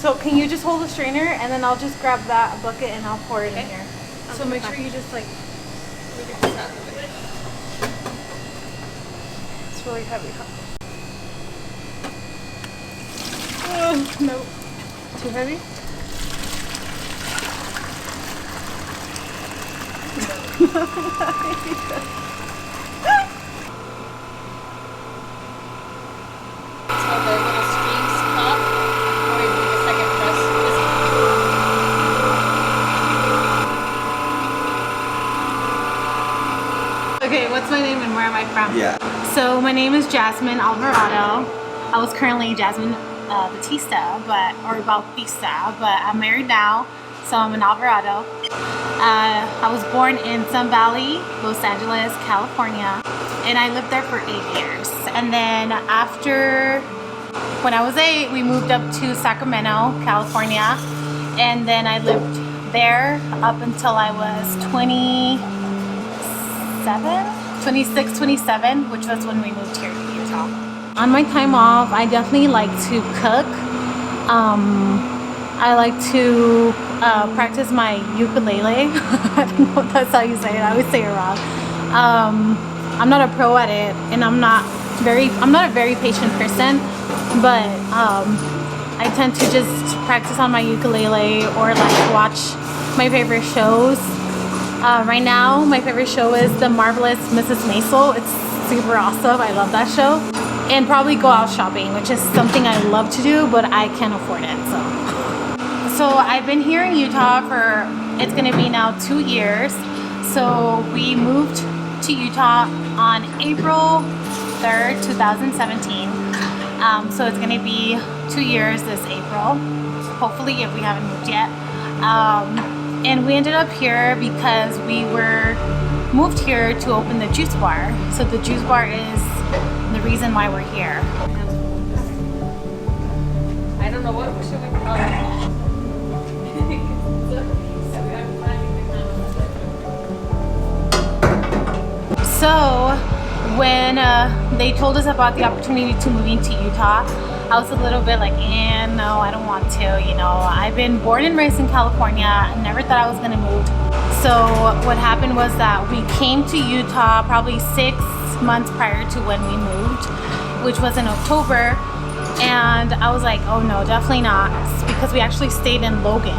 So can you just hold the strainer and then I'll just grab that bucket and I'll pour it in here. So make sure you just like. It's really heavy, huh? Oh, no. Too heavy? Okay, what's my name and where am I from? Yeah. So my name is Jasmine Alvarado. I was currently Jasmine Bautista, but I'm married now, so I'm an Alvarado. I was born in Sun Valley, Los Angeles, California, and I lived there for 8 years. And then after, when I was 8, we moved up to Sacramento, California, and then I lived there up until I was 26, 27, which was when we moved here to Utah. On my time off, I definitely like to cook. I like to practice my ukulele. I don't know if that's how you say it. I always say it wrong. I'm not a pro at it, and I'm not a very patient person, but I tend to just practice on my ukulele or like watch my favorite shows. Right now, my favorite show is The Marvelous Mrs. Maisel. It's super awesome. I love that show. And probably go out shopping, which is something I love to do, but I can't afford it. So I've been here in Utah for, it's gonna be now 2 years. So we moved to Utah on April 3rd, 2017. So it's gonna be 2 years this April, hopefully, if we haven't moved yet. And we ended up here because we moved here to open the juice bar. So the juice bar is the reason why we're here. I don't know what should we call it. So when they told us about the opportunity to moving to Utah, I was a little bit like, no, I don't want to, you know. I've been born and raised in California. I never thought I was gonna move. So what happened was that we came to Utah probably 6 months prior to when we moved, which was in October. And I was like, oh no, definitely not, because we actually stayed in Logan.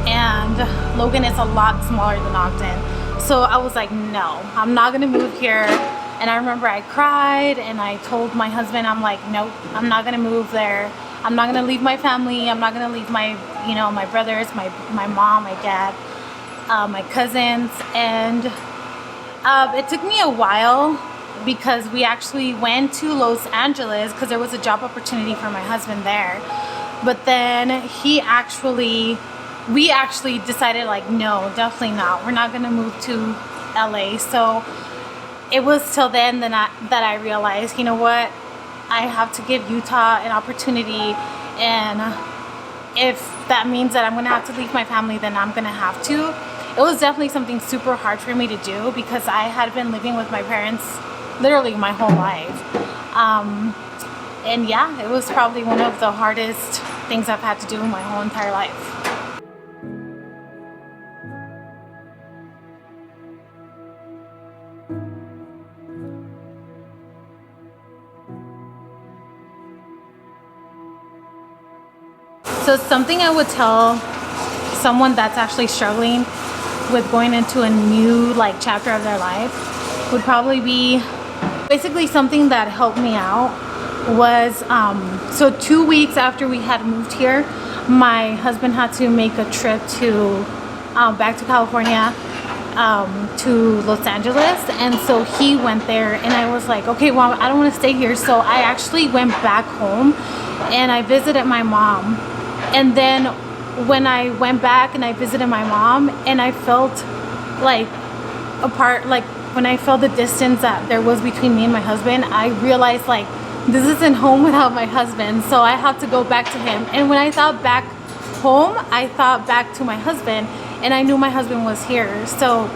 And Logan is a lot smaller than Ogden. So I was like, no, I'm not gonna move here. And I remember I cried and I told my husband, I'm like, nope, I'm not gonna move there. I'm not gonna leave my family. I'm not gonna leave my, you know, my brothers, my mom, my dad, my cousins. And it took me a while because we actually went to Los Angeles because there was a job opportunity for my husband there. But then we actually decided like, no, definitely not. We're not gonna move to LA. So it was till then that I realized, you know what, I have to give Utah an opportunity, and if that means that I'm gonna have to leave my family, then I'm gonna have to. It was definitely something super hard for me to do because I had been living with my parents literally my whole life. And yeah, it was probably one of the hardest things I've had to do in my whole entire life. So something I would tell someone that's actually struggling with going into a new like chapter of their life would probably be basically something that helped me out was so 2 weeks after we had moved here, my husband had to make a trip to back to California, to Los Angeles, and so he went there, and I was like, okay, well, I don't want to stay here. So I actually went back home and I visited my mom. And then when I went back and I visited my mom and I felt like apart, like when I felt the distance that there was between me and my husband, I realized like this isn't home without my husband, so I have to go back to him. And when I thought back home, I thought back to my husband, and I knew my husband was here. So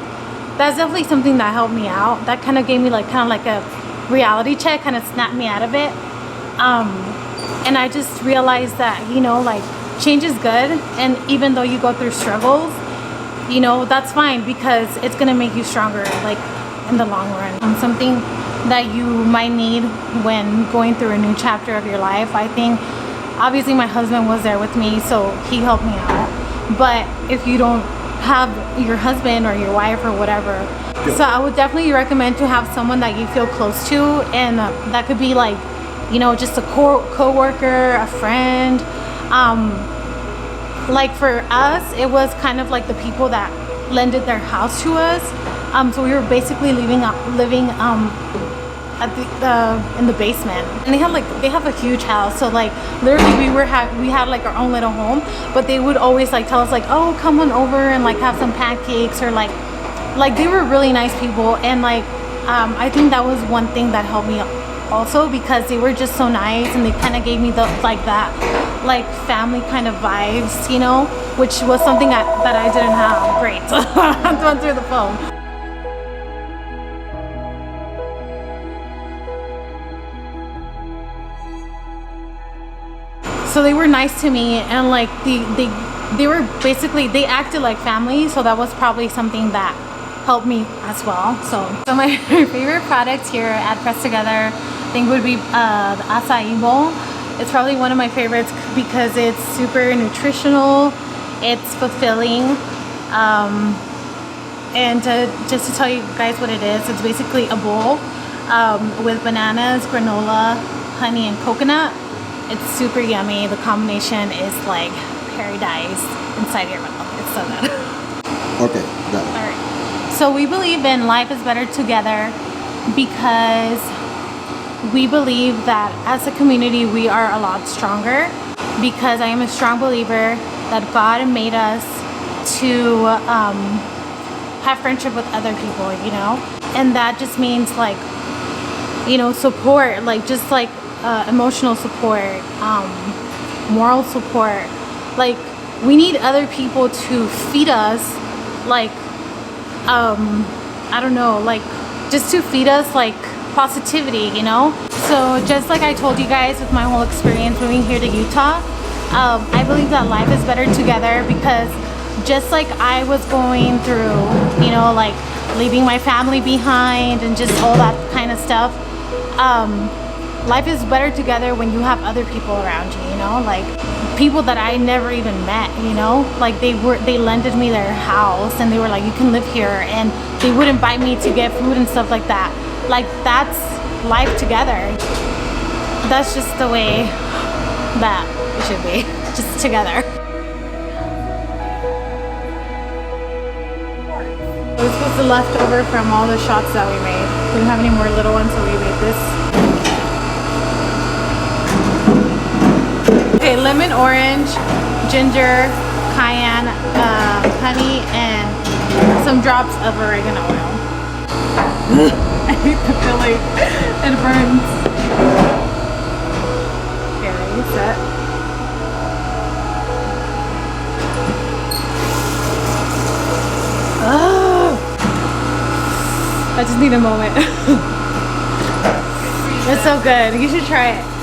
that's definitely something that helped me out. That kind of gave me like a reality check, kind of snapped me out of it. And I just realized that, you know, like change is good, and even though you go through struggles, you know, that's fine, because it's gonna make you stronger, like in the long run. Something that you might need when going through a new chapter of your life, I think obviously my husband was there with me, so he helped me out. But if you don't have your husband or your wife or whatever, so I would definitely recommend to have someone that you feel close to, and that could be like, you know, just a co-worker, a friend. Like for us, it was kind of like the people that lended their house to us. So we were basically living at in the basement, and they have a huge house. So like literally we had like our own little home, but they would always like tell us like, oh, come on over and like have some pancakes, or like they were really nice people. And like I think that was one thing that helped me also, because they were just so nice, and they kind of gave me the like family kind of vibes, you know, which was something that I didn't have. Great. I'm going through the phone. So they were nice to me, and like they were basically, they acted like family, so that was probably something that helped me as well. So my favorite products here at Pressed Together, I think, would be the acai bowl. It's probably one of my favorites because it's super nutritional, it's fulfilling, and just to tell you guys what it is, it's basically a bowl with bananas, granola, honey, and coconut. It's super yummy. The combination is like paradise inside your mouth. It's so good. Okay, got it. All right. So we believe in life is better together, because we believe that as a community we are a lot stronger, because I am a strong believer that God made us to have friendship with other people, you know, and that just means like, you know, support, like just like emotional support, moral support. Like we need other people to feed us, like I don't know, like just to feed us like positivity, you know. So just like I told you guys with my whole experience moving here to Utah, I believe that life is better together, because just like I was going through, you know, like leaving my family behind and just all that kind of stuff, life is better together when you have other people around you, you know, like people that I never even met, you know, like they lended me their house, and they were like, you can live here, and they would invite me to get food and stuff like that. Like that's life together. That's just the way that it should be, just together. This was the leftover from all the shots that we made. We didn't have any more little ones, so we made this. Okay, lemon, orange, ginger, cayenne, honey, and some drops of oregano oil. I hate the feeling. It burns. Okay, ready, set. Oh, I just need a moment. It's so good. You should try it.